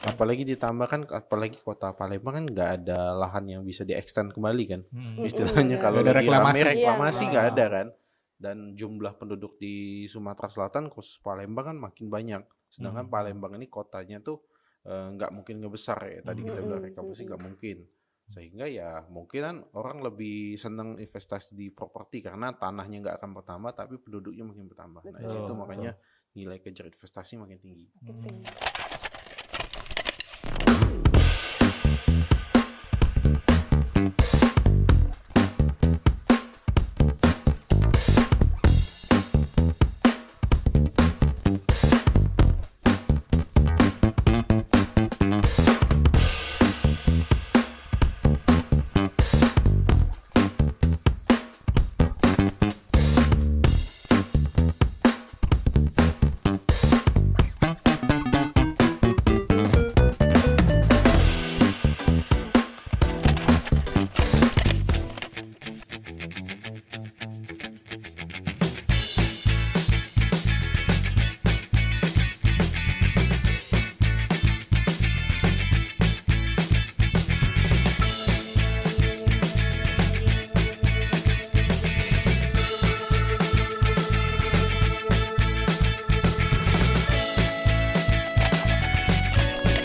Apalagi ditambah kan, apalagi kota Palembang kan nggak ada lahan yang bisa di-extend kembali kan. Istilahnya benar. kalau Nggak ada lagi rame reklamasi. Iya, reklamasi benar. nggak ada kan. Dan jumlah penduduk di Sumatera Selatan khusus Palembang kan makin banyak. Sedangkan Palembang ini kotanya tuh nggak mungkin ngebesar ya. Tadi kita bilang reklamasi nggak mungkin. Sehingga ya mungkinan orang lebih senang investasi di properti karena tanahnya nggak akan bertambah tapi penduduknya makin bertambah. Nah, di situ Betul. makanya nilai kejar investasi makin tinggi. Makin tinggi.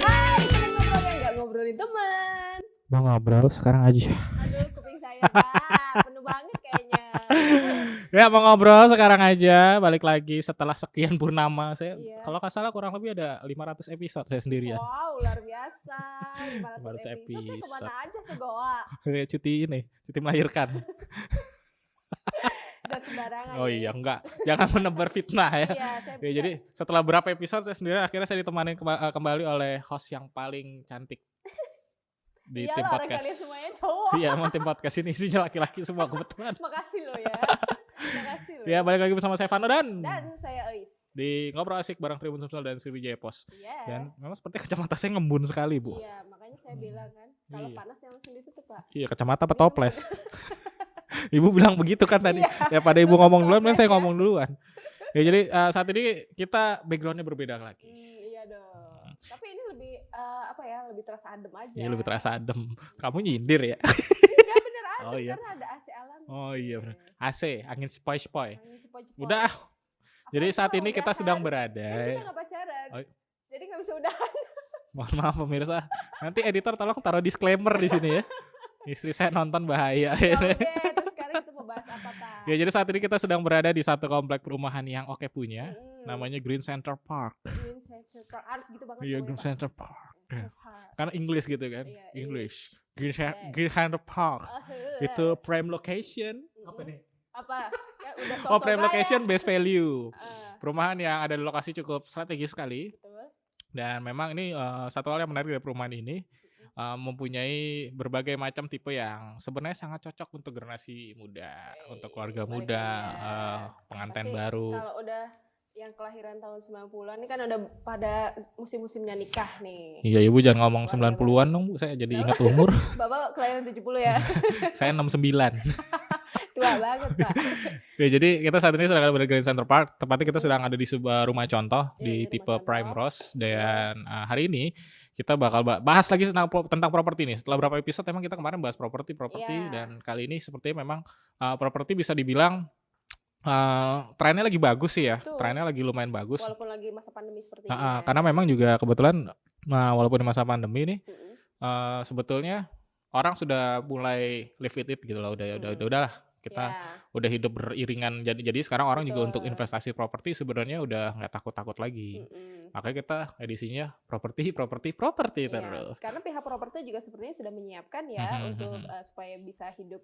Hai, teman ngobrol yang nggak ngobrolin teman. Mau ngobrol sekarang aja. Aduh, kuping saya Pak, penuh banget kayaknya. Ya mau ngobrol sekarang aja. Balik lagi setelah sekian purnama. Saya Iya. kalau nggak salah kurang lebih ada 500 episode saya sendirian. Wow, luar biasa. 500 500 episode. Saya episode. kemana aja ke Goa? Kayak cuti melahirkan. Dan sembarangan. Oh ya. iya, enggak. Jangan menebar fitnah ya. Iya, saya Ya, jadi setelah berapa episode saya sendiri akhirnya saya ditemani kembali oleh host yang paling cantik di Iya tim loh, orang podcast. kalian semuanya cowok. Iya, emang tim podcast ini isinya laki-laki semua kebetulan. Makasih loh ya. Makasih loh. Ya, balik lagi bersama saya Vano dan saya Ois. di Ngobrol Asik bareng Tribun Sumsel dan Sriwijaya Pos. Iya. Dan memang seperti kacamata saya ngembun sekali, Bu. Iya, makanya saya bilang kan, kalau Iya. panas yang langsung ditutup, Pak. Iya, kacamata apa toples? Ibu bilang begitu kan tadi. Ya pada ibu ngomong duluan, kan saya ngomong duluan. Ya jadi saat ini kita backgroundnya berbeda lagi. Iya dong. Tapi ini lebih lebih terasa adem aja. Ini lebih terasa adem. Kamu nyindir ya? Enggak bener adem Oh iya. karena ada AC alami. Oh iya benar. AC, angin sepoi-sepoi. Angin cepoi-cepoi. Udah. Jadi Apalagi saat kalau ini kita udahan. sedang Kan berada. kita nggak pacaran. Oh. Jadi nggak bisa udahan. Mohon maaf pemirsa. Nanti editor tolong taruh disclaimer di sini ya. Istri saya nonton bahaya. Ya udah, terus sekarang kita mau bahas apa, Pak? Ya jadi saat ini kita sedang berada di satu komplek perumahan yang Oke punya. Mm-mm. Namanya Green Center Park. Green Center Park. Harus gitu banget. Iya, namanya, Green Pak. Center Park. Center Park. Karena English gitu kan. Iya, English. Green Iya. Center Park. Aheu. Itu prime location. Apa nih? Apa? Ya udah Oh, sosok prime gaya. location base value. Ah, Perumahan yang ada di lokasi cukup strategis sekali. betul. Dan memang ini satu hal yang menarik dari perumahan ini mempunyai berbagai macam tipe yang sebenarnya sangat cocok untuk generasi muda, untuk keluarga muda, pengantin Pasti baru. Kalau udah yang kelahiran tahun 90-an ini kan udah pada musim-musimnya nikah nih. Iya, Ibu jangan ngomong Keluarga 90-an dong, Bu. Saya jadi ingat umur. Bapak kelahiran 70 ya. Saya 69. Tua banget, Pak. Ya, jadi kita saat ini sedang ada di Green Center Park. Tepatnya kita sedang ada di sebuah rumah contoh Iya, di ini tipe rumah contoh. Prime Rose. Dan hari ini kita bakal bahas lagi tentang properti nih. Setelah berapa episode emang kita kemarin bahas properti. Iya. Dan kali ini sepertinya memang properti bisa dibilang trennya lagi bagus sih ya. Betul. Trennya lagi lumayan bagus. Walaupun lagi masa pandemi seperti ini. Ya. Karena memang juga kebetulan walaupun di masa pandemi nih Mm-mm. sebetulnya orang sudah mulai live with it gitu lah. Udahlah. Kita Ya, udah hidup beriringan, jadi sekarang orang juga untuk betul. investasi properti sebenarnya udah nggak takut lagi. Mm-mm. Makanya kita edisinya properti Iya, terus. karena pihak properti juga sebenarnya sudah menyiapkan ya untuk supaya bisa hidup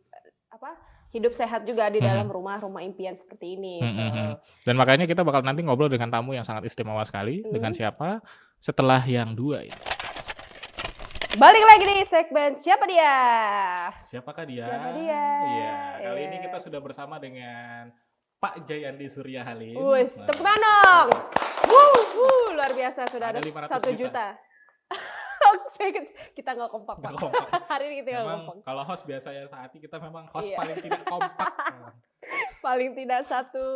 sehat juga di dalam rumah impian seperti ini. gitu. Dan makanya kita bakal nanti ngobrol dengan tamu yang sangat istimewa sekali. Dengan siapa? Setelah yang dua ini. Balik lagi di segmen Siapa Dia? Siapakah dia? Siapa dia? Iya, kali ini Iya. kita sudah bersama dengan Pak Jayandi Surya Halim. Wus, Nah, tepuk tangan dong. Luar biasa sudah Ada ada 500 1 juta. juta. Kita nggak kompak, Pak. Nggak kompak. Hari ini kita nggak memang kompak. kalau host biasanya saat ini kita memang host Iya. paling tidak kompak. Paling tidak satu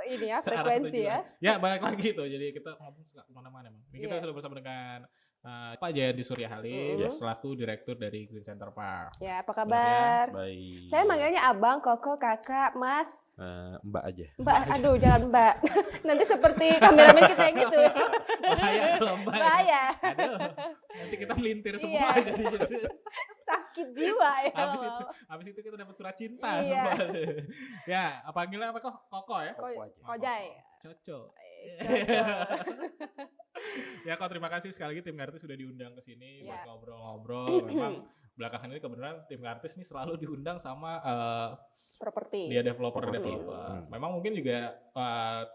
ini ya, Searah frekuensi setuju. ya. Ya balik lagi tuh, jadi kita ngomong nggak kemana-mana. Ini kita Iya. sudah bersama dengan Pak Jayadi Surya Halim Mm-mm. selaku Direktur dari Green Center Park. Ya, apa Benar kabar? Baik. Saya manggilnya Abang, Koko, Kakak, Mas. Mbak aja. Mbak, aduh jangan Mbak. Nanti seperti kameramen kita yang gitu. Bahaya kalau Mbak. Bahaya. Aduh, nanti kita melintir semua Iya. jadi Sakit jiwa ya. habis itu kita dapat surat cinta Iya. semua. Ya, panggilnya apa kok? Koko ya? Koko aja. Kojai. Coco. Cocok. Ya kok terima kasih sekali lagi tim Kartis sudah diundang ke sini buat Iya. ngobrol-ngobrol. Memang belakangan ini kebetulan tim Kartis ini selalu diundang sama Properti. dia developer. Hmm. Memang mungkin juga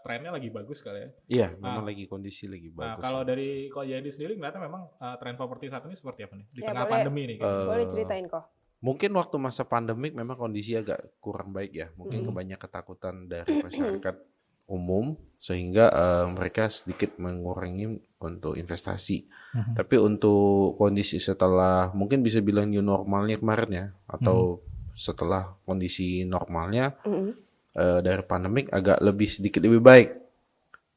trennya lagi bagus kali ya. Iya, memang lagi kondisi lagi Nah, bagus. kalau dari Ko Jadi sendiri ngeliatnya memang tren properti saat ini seperti apa nih di Ya, tengah boleh. pandemi nih? kayaknya. Boleh ceritain kok. Mungkin waktu masa pandemik memang kondisi agak kurang baik ya. Mungkin Mm-mm. kebanyakan ketakutan dari masyarakat umum sehingga mereka sedikit mengurangi untuk investasi. Mhm. Tapi untuk kondisi setelah mungkin bisa bilang new normalnya kemarin ya, atau setelah kondisi normalnya Mm-mm. dari pandemik agak sedikit lebih baik.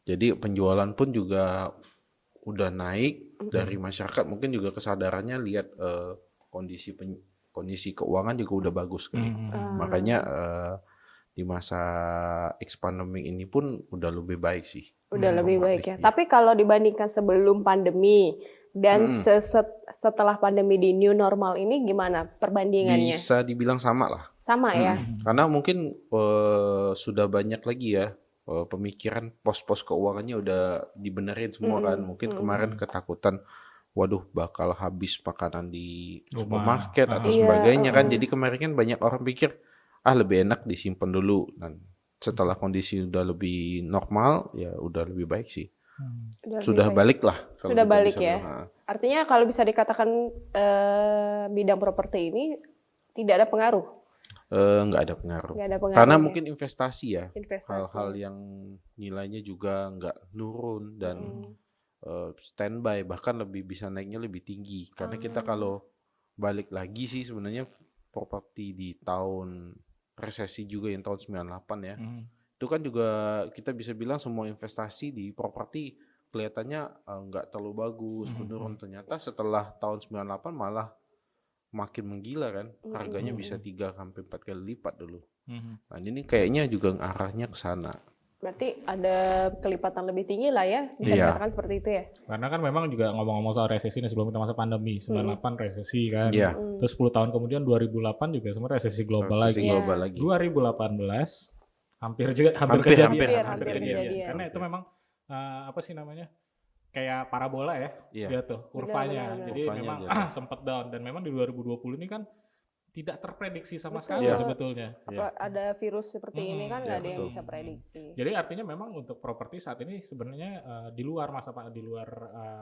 Jadi penjualan pun juga udah naik dari masyarakat. Mungkin juga kesadarannya lihat kondisi keuangan juga udah bagus kan. Makanya di masa ex pandemic ini pun udah lebih baik sih. Udah lebih baik ya. Iya. Tapi kalau dibandingkan sebelum pandemi dan setelah pandemi di new normal ini gimana perbandingannya? Bisa dibilang sama lah. Sama ya? Karena mungkin sudah banyak lagi ya pemikiran pos-pos keuangannya udah dibenerin semua kan. Mungkin kemarin ketakutan, waduh bakal habis makanan di Rumah. supermarket atau Iya, sebagainya kan. Jadi kemarin kan banyak orang pikir lebih enak disimpan dulu. Dan setelah kondisi udah lebih normal ya udah lebih baik sih. Udah lebih Sudah baik. balik lah. kalau Sudah kita balik bisa ya. bilang. Artinya kalau bisa dikatakan bidang properti ini tidak ada pengaruh. Nggak ada pengaruh. Nggak ada pengaruh. Karena ya? mungkin investasi ya. Investasi. Hal-hal yang nilainya juga nggak nurun dan standby, bahkan bisa naiknya lebih tinggi. Karena kita kalau balik lagi sih sebenarnya properti di tahun resesi juga yang tahun 98 ya. Itu kan juga kita bisa bilang semua investasi di properti kelihatannya nggak terlalu bagus, menurun. Ternyata setelah tahun 98 malah makin menggila kan. Harganya bisa 3-4 kali lipat dulu. Nah ini kayaknya juga arahnya ke sana. Berarti ada kelipatan lebih tinggi lah ya, bisa Iya. dikatakan seperti itu ya. Karena kan memang juga ngomong-ngomong soal resesi nih sebelum kita masa pandemi, 98 resesi kan. Iya. Terus 10 tahun kemudian 2008 juga semua resesi global Resesi lagi. global lagi. 2018 hampir Hampir kejadian. Karena itu memang apa sih namanya? Kayak parabola ya. Iya. Dia tuh kurvanya. Benar. Jadi Kurvanya memang jatuh. sempat down dan memang di 2020 ini kan tidak terprediksi sama Betul. sekali Iya. sebetulnya. Apa ada virus seperti ini kan nggak iya, ada yang betul. bisa prediksi. Jadi artinya memang untuk properti saat ini sebenarnya di luar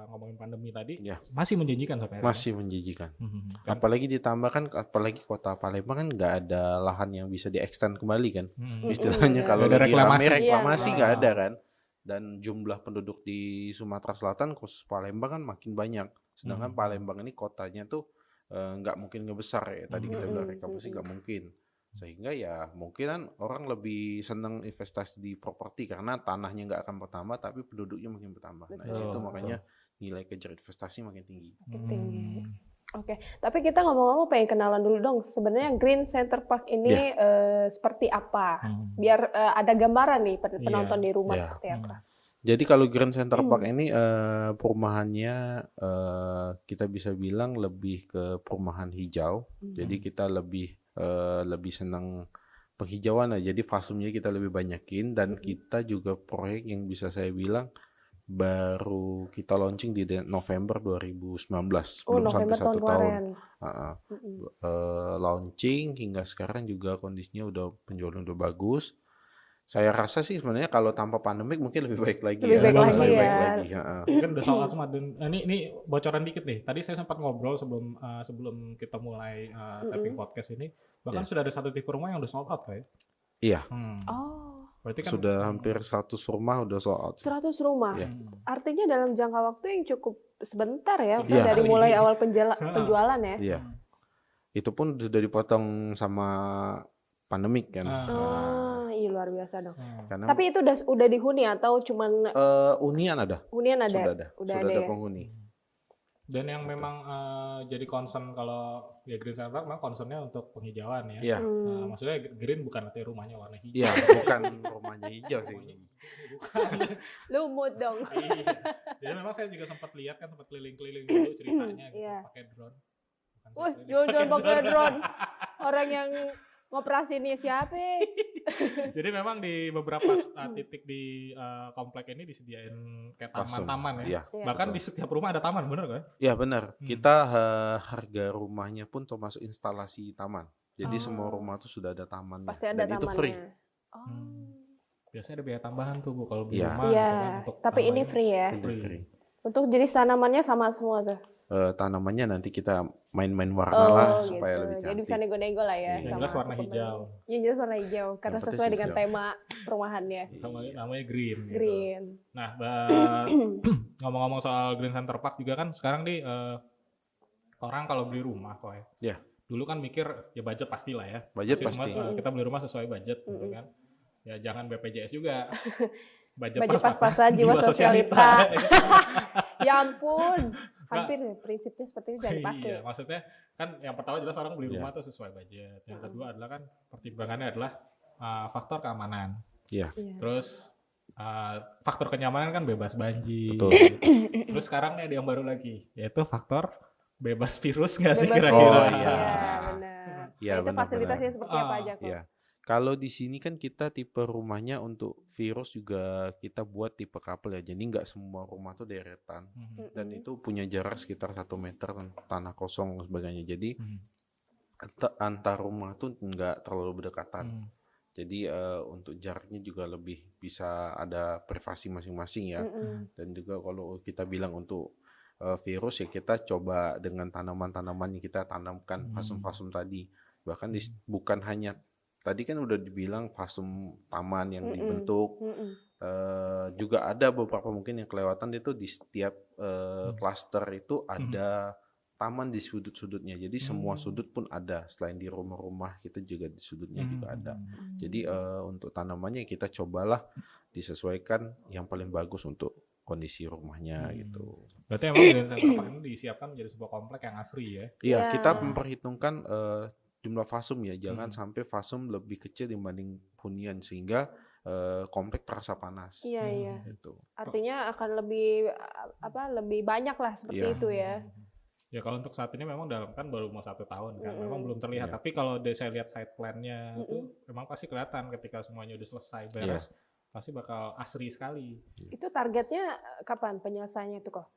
ngomongin pandemi tadi Iya. masih menjanjikan sampai hari ini. Masih menjanjikan. Kan? Apalagi ditambah kan, apalagi kota Palembang kan nggak ada lahan yang bisa di-extend kembali kan. Istilahnya benar. kalau Nggak ada lagi reklamasi. rame reklamasi Iya. nggak ada kan. Dan jumlah penduduk di Sumatera Selatan khusus Palembang kan makin banyak. Sedangkan Palembang ini kotanya tuh nggak mungkin ngebesar ya. Tadi kita bilang reklamasi nggak mungkin. Sehingga ya mungkinan orang lebih senang investasi di properti karena tanahnya nggak akan bertambah tapi penduduknya makin bertambah. Nah di Betul. situ makanya nilai kejar investasi makin tinggi. Makin tinggi. Oke, tapi kita ngomong-ngomong pengen kenalan dulu dong. Sebenarnya Green Center Park ini seperti apa? Biar ada gambaran nih penonton di rumah Iya. seperti apa. Jadi kalau Grand Center Park ini perumahannya kita bisa bilang lebih ke perumahan hijau. Jadi kita lebih senang penghijauan lah. Jadi fasumnya kita lebih banyakin dan kita juga proyek yang bisa saya bilang baru kita launching di November 2019. Belum sampai November 1 tahun. kemarin. Launching hingga sekarang juga kondisinya penjualan udah bagus. Saya rasa sih sebenarnya kalau tanpa pandemik mungkin lebih baik lagi. Lebih baik lagi Lebih ya. baik lagi. Mungkin udah soal semua. Dan ini bocoran dikit nih. Tadi saya sempat ngobrol sebelum kita mulai tapping podcast ini. Bahkan sudah ada satu tipe rumah yang udah sold out kayak. Iya. Oh, Berarti kan Sudah hampir 100 rumah udah sold out. 100 rumah. Iya. Artinya dalam jangka waktu yang cukup sebentar ya, Sebentar. dari mulai awal Heeh. penjualan ya. Iya. Itu pun sudah dipotong sama pandemik kan. Iya luar biasa dong. Karena Tapi itu udah dihuni atau cuman hunian ada. hunian ada? Sudah ada. Udah Sudah ada ada ya? penghuni. Dan yang memang jadi concern kalau ya Green Center Park memang concernnya untuk penghijauan ya. Iya. Maksudnya green bukan arti rumahnya warna hijau. Iya, bukan rumahnya hijau sih. Bukan. Lumut dong. Iya. Jadi memang saya juga sempat lihat kan, sempat keliling-keliling dulu ceritanya gitu, Iya. pakai drone. Bukan saya Wih, keliling. jangan pakai drone. Orang yang ngoperasi ini siapa? Jadi memang di beberapa titik di komplek ini disediain kayak Fasum. taman-taman ya. Iya. Iya. Bahkan di setiap rumah ada taman, bener kan? Iya benar. Kita harga rumahnya pun termasuk instalasi taman. Jadi semua rumah tuh sudah ada tamannya. Pasti ada Dan itu tamannya. free. Oh. Biasanya ada biaya tambahan tuh Bu kalau beli Iya. rumah. Iya, gitu kan, untuk tapi ini tambahin. free ya. Itu free. Untuk jenis tanamannya sama semua tuh. Tanamannya nanti kita main-main warna lah supaya lebih cantik. Jadi bisa nego-nego lah ya. Iya. Yang sama jelas warna si pembeli. hijau. Yang jelas warna hijau karena Yang penting sesuai dengan hijau. tema perumahannya. Sama namanya green. Gitu. Green. Nah, ngomong-ngomong soal Green Center Park juga kan sekarang nih orang kalau beli rumah kok ya. Iya. Dulu kan mikir ya budget pastilah ya. Budget Semua, pasti. kita beli rumah sesuai budget gitu kan. Ya jangan BPJS juga. Budget pas-pasan, jiwa sosialita. Ya ampun. Hampir prinsipnya seperti itu jangan dipakai. Iya, maksudnya kan yang pertama jelas orang beli Iya. rumah tuh sesuai budget. Yang kedua adalah kan pertimbangannya adalah faktor keamanan. Iya. Iya. Terus faktor kenyamanan kan bebas banjir. Betul. Terus sekarang nih ada yang baru lagi, yaitu faktor bebas virus nggak sih Bebas kira-kira? Oh, virus. iya. Iya, benar. Iya, Nah, itu benar, fasilitasnya benar. seperti apa aja kok? Iya. Kalau di sini kan kita tipe rumahnya untuk virus juga kita buat tipe couple ya. Jadi nggak semua rumah tuh deretan. Dan itu punya jarak sekitar 1 meter tanah kosong dan sebagainya. Jadi antar rumah tuh nggak terlalu berdekatan. Jadi untuk jaraknya juga lebih bisa ada privasi masing-masing ya. Dan juga kalau kita bilang untuk virus ya kita coba dengan tanaman-tanaman yang kita tanamkan fasum-fasum tadi. Bahkan bukan hanya tadi kan udah dibilang fasum taman yang dibentuk. Juga ada beberapa mungkin yang kelewatan itu di setiap klaster itu ada taman di sudut-sudutnya. Jadi semua sudut pun ada. Selain di rumah-rumah kita juga di sudutnya juga ada. Jadi untuk tanamannya kita cobalah disesuaikan yang paling bagus untuk kondisi rumahnya gitu. Berarti emang Green Center Park ini disiapkan menjadi sebuah komplek yang asri ya? Iya, Ya. kita memperhitungkan jumlah fasum ya. Jangan sampai fasum lebih kecil dibanding hunian sehingga komplek terasa panas. Iya, iya. Gitu. Artinya akan lebih lebih banyak lah seperti Iya. itu ya. Ya kalau untuk saat ini memang dalam kan baru mau 1 tahun kan, memang belum terlihat. Iya. Tapi kalau saya lihat side plan-nya itu memang pasti kelihatan ketika semuanya udah selesai beres, pasti bakal asri sekali. Itu targetnya kapan penyelesaiannya itu kok?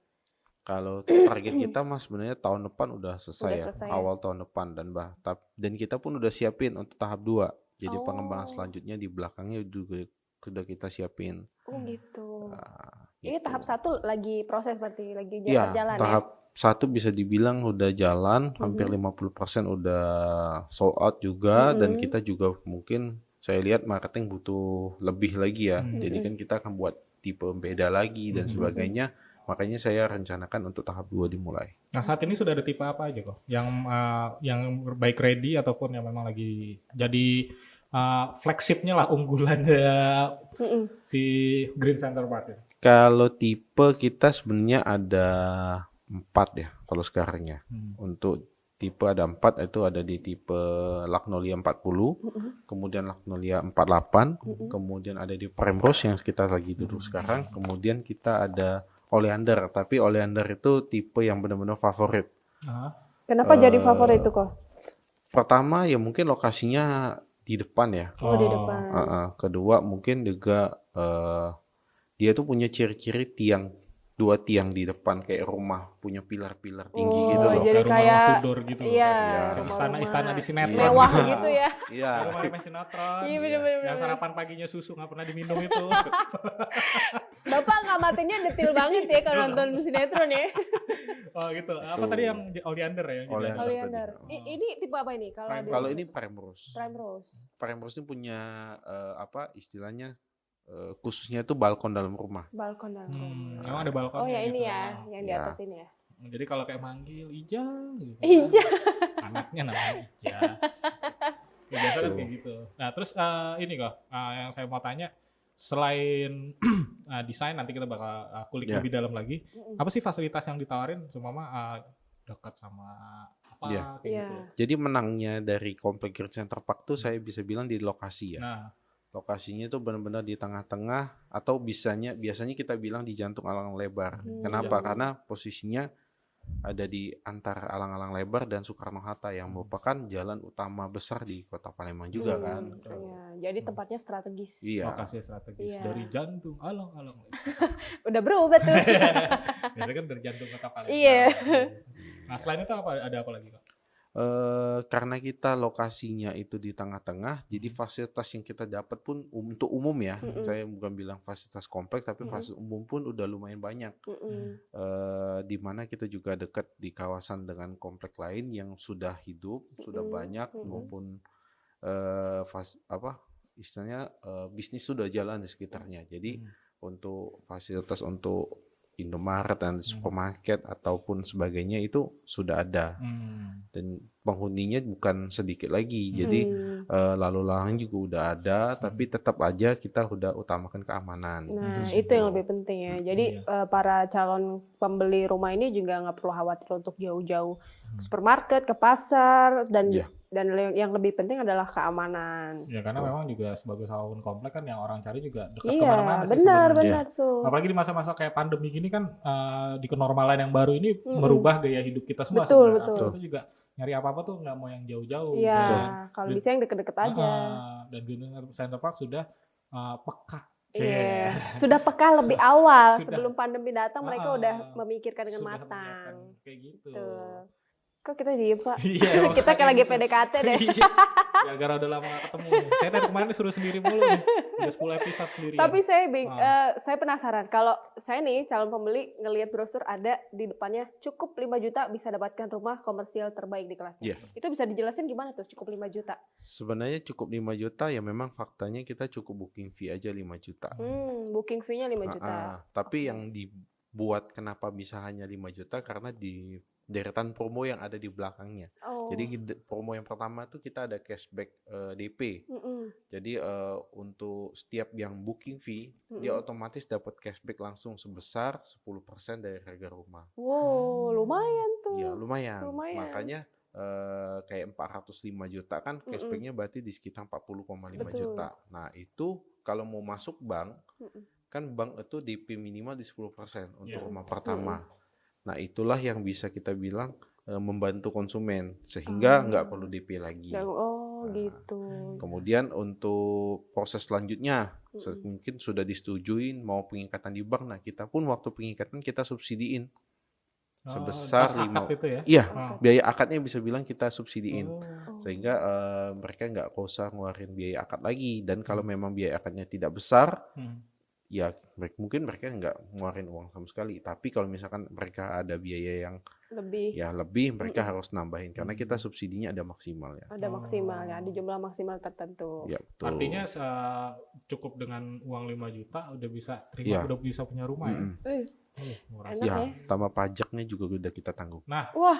Kalau target kita mas sebenarnya tahun depan udah selesai Udah ya, selesai ya? awal tahun depan dan kita pun udah siapin untuk tahap 2. Jadi Oh. pengembangan selanjutnya di belakangnya juga sudah kita siapin. Oh gitu. Nah, Ini gitu. tahap 1 lagi proses berarti lagi Iya, jalan tahap 1 bisa dibilang udah jalan, hampir 50% udah sold out juga, dan kita juga mungkin saya lihat marketing butuh lebih lagi ya. Jadi kan kita akan buat tipe beda lagi dan sebagainya. Makanya saya rencanakan untuk tahap 2 dimulai. Nah saat ini sudah ada tipe apa aja kok? Yang baik ready ataupun yang memang lagi jadi flagshipnya lah unggulannya si Green Center Park ya? Kalau tipe kita sebenarnya ada 4 ya kalau sekarang ya. Untuk tipe ada 4, itu ada di tipe Lagnolia 40, kemudian Lagnolia 48, kemudian ada di Primrose yang kita lagi duduk sekarang, kemudian kita ada Oleander, tapi Oleander itu tipe yang benar-benar favorit. Kenapa jadi favorit itu kok? Pertama ya mungkin lokasinya di depan ya. Oh, di depan. Kedua mungkin juga dia tuh punya ciri-ciri 2 tiang di depan kayak rumah punya pilar-pilar tinggi Oh, gitu loh. jadi rumah kayak Tudor gitu. iya, Kayak istana-istana di sinetron. mewah gitu ya. Iya. Kayak rumah sinetron. Iya, bener-bener. Yang sarapan paginya susu nggak pernah diminum itu. Bapak ngamatinnya detail banget ya kalau nonton sinetron ya. Oh gitu. Apa tadi yang Oleander ya? Oleander. Oleander. tadi. Ini tipe apa ini? Kalau di Kalau ini Primrose. Primrose. Primrose ini punya istilahnya khususnya itu balkon dalam rumah. Balkon dalam rumah. Emang ada balkon. Oh ya ini gitu. ya, yang di Ya. atas ini ya. Jadi kalau kayak manggil Ija gitu. Ija. Anaknya namanya Ija. Ya biasa kan kayak gitu. Nah terus ini kok yang saya mau tanya, selain desain nanti kita bakal kulik Ya. lebih dalam lagi. Apa sih fasilitas yang ditawarin? Seumpama dekat sama apa Ya. kayak Iya. gitu. Jadi menangnya dari Komplek Green Center Park tuh saya bisa bilang di lokasi ya. Nah, Lokasinya itu benar-benar di tengah-tengah atau biasanya kita bilang di jantung alang lebar. Kenapa? Jantung. Karena posisinya ada di antara alang-alang lebar dan Soekarno-Hatta yang merupakan jalan utama besar di Kota Palembang juga kan. Iya, jadi tempatnya strategis. Iya. lokasi strategis Iya. dari jantung alang-alang. Udah berubah tuh. Biasanya kan dari jantung Kota Palembang. Iya. Nah, selain itu ada apa lagi, Kak? Karena kita lokasinya itu di tengah-tengah, jadi fasilitas yang kita dapat pun untuk umum ya. Saya bukan bilang fasilitas kompleks, tapi fasilitas umum pun udah lumayan banyak. Di mana kita juga dekat di kawasan dengan komplek lain yang sudah hidup, sudah banyak maupun istilahnya bisnis sudah jalan di sekitarnya. Jadi untuk fasilitas untuk Indomaret dan supermarket ataupun sebagainya itu sudah ada. Dan penghuninya bukan sedikit lagi. Jadi lalu lalang juga udah ada, tapi tetap aja kita udah utamakan keamanan. Nah, itu yang lebih penting ya. Jadi para calon pembeli rumah ini juga nggak perlu khawatir untuk jauh-jauh ke supermarket, ke pasar, dan yang lebih penting adalah keamanan. Ya karena memang juga sebagai bangun komplek kan yang orang cari juga dekat Iya, kemana-mana sih benar sebenarnya. tuh. Apalagi di masa-masa kayak pandemi gini kan di kenormalan yang baru ini merubah gaya hidup kita semua Betul, sebenarnya. betul. Kita juga nyari apa-apa tuh nggak mau yang jauh-jauh. Iya, kan. kalau bisa yang deket-deket aja. Dan Green Center Park sudah peka. Iya, sudah peka lebih awal Sudah. sebelum pandemi datang mereka udah memikirkan dengan Sudah matang. memikirkan kayak gitu. Tuh. Kok kita diem, Pak? Iya, Kita kayak lagi gitu. PDKT deh. Iya. Gara-gara udah lama gak ketemu nih. Saya dari kemarin disuruh sendiri mulu nih. Udah 10 episode sendirian. Tapi saya penasaran, kalau saya nih calon pembeli ngelihat brosur ada di depannya cukup 5 juta bisa dapatkan rumah komersial terbaik di kelasnya. Iya. Itu bisa dijelasin gimana tuh cukup 5 juta? Sebenarnya cukup 5 juta ya memang faktanya kita cukup booking fee aja 5 juta. Booking fee-nya 5 juta. Tapi yang dibuat kenapa bisa hanya 5 juta karena di deretan promo yang ada di belakangnya. Oh. Jadi promo yang pertama tuh kita ada cashback DP. Jadi untuk setiap yang booking fee dia otomatis dapat cashback langsung sebesar 10% dari harga rumah. Wow, lumayan tuh. Iya, lumayan. Lumayan. Makanya kayak 405 juta kan cashbacknya berarti di sekitar 40,5 Betul. juta. Nah itu kalau mau masuk bank, kan bank itu DP minimal di 10% untuk rumah pertama. Nah itulah yang bisa kita bilang membantu konsumen sehingga nggak perlu DP lagi. Gitu. Kemudian untuk proses selanjutnya mungkin sudah disetujuin mau pengikatan di bank. Nah kita pun waktu pengikatan kita subsidiin sebesar pas akad 5. itu ya? Iya, biaya akadnya bisa bilang kita subsidiin sehingga Oh. mereka nggak usah ngeluarin biaya akad lagi. Dan kalau memang biaya akadnya tidak besar, ya mungkin mereka nggak ngeluarin uang sama sekali. Tapi kalau misalkan mereka ada biaya yang lebih mereka harus nambahin karena kita subsidinya ada maksimal ya. Ada maksimalnya, ada jumlah maksimal tertentu. Ya, betul. Artinya cukup dengan uang 5 juta udah bisa Iya. udah bisa punya rumah ya. Murah. Enak ya. Tambah pajaknya juga udah kita tanggung. Nah, Wah.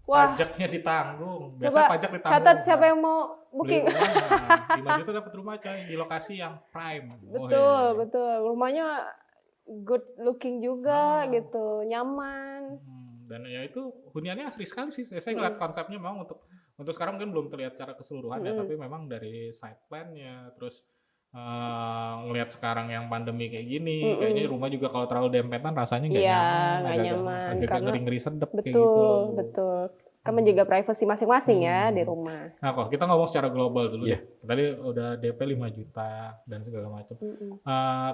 pajaknya ditanggung. Biasa Coba pajak ditanggung. catat siapa yang mau booking. Beli rumah, 5 juta dapat rumah coy di lokasi yang prime. Betul. Rumahnya good looking juga gitu, nyaman. Dan ya itu huniannya asri sekali sih. Saya ngeliat konsepnya memang untuk sekarang mungkin belum terlihat secara keseluruhan ya, tapi memang dari side plan-nya terus ngelihat sekarang yang pandemi kayak gini, kayaknya rumah juga kalau terlalu dempetan rasanya nggak nyaman, agak ngeri-ngeri sedep kayak gitu. Betul. Kan menjaga privasi masing-masing ya di rumah. Nah, kok kita ngomong secara global dulu ya. Tadi udah DP 5 juta dan segala macam.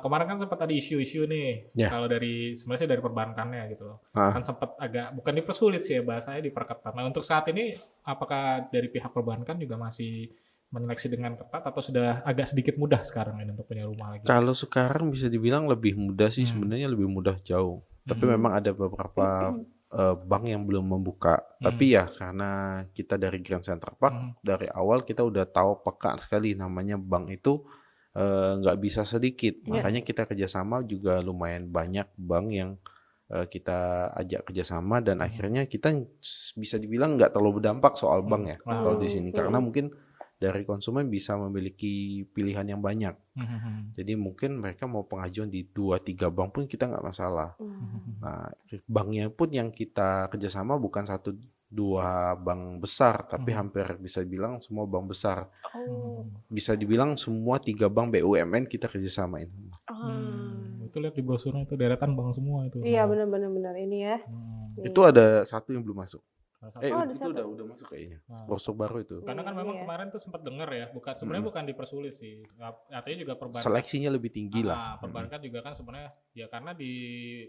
Kemarin kan sempat ada isu-isu nih. Kalau sebenarnya dari perbankannya gitu loh. Kan sempat agak bukan dipersulit sih ya bahasanya, diperketat. Nah, untuk saat ini apakah dari pihak perbankan juga masih menyeleksi dengan ketat atau sudah agak sedikit mudah sekarang ini untuk punya rumah lagi? Kalau sekarang bisa dibilang lebih mudah sih, sebenarnya lebih mudah jauh. Tapi memang ada beberapa bank yang belum membuka. Tapi ya karena kita dari Grand Center Park dari awal kita udah tahu peka sekali namanya bank itu nggak bisa sedikit. Makanya kita kerjasama juga lumayan banyak bank yang kita ajak kerjasama dan akhirnya kita bisa dibilang nggak terlalu berdampak soal bank ya kalau di sini karena mungkin dari konsumen bisa memiliki pilihan yang banyak. Mhm. Jadi mungkin mereka mau pengajuan di 2-3 bank pun kita nggak masalah. Nah, banknya pun yang kita kerjasama bukan 1-2 bank besar, tapi hampir bisa bilang semua bank besar. Oh. Bisa dibilang semua 3 bank BUMN kita kerjasamain. Itu lihat di brosurnya itu deretan bank semua itu. Iya benar ini ya. Itu ada satu yang belum masuk. ada Itu satu. udah masuk kayaknya. Brosur baru itu. Karena kan memang Iya. kemarin tuh sempat dengar ya, sebenarnya bukan dipersulit sih. Artinya juga perbankan. Seleksinya lebih tinggi lah. Perbankan juga kan sebenarnya ya karena di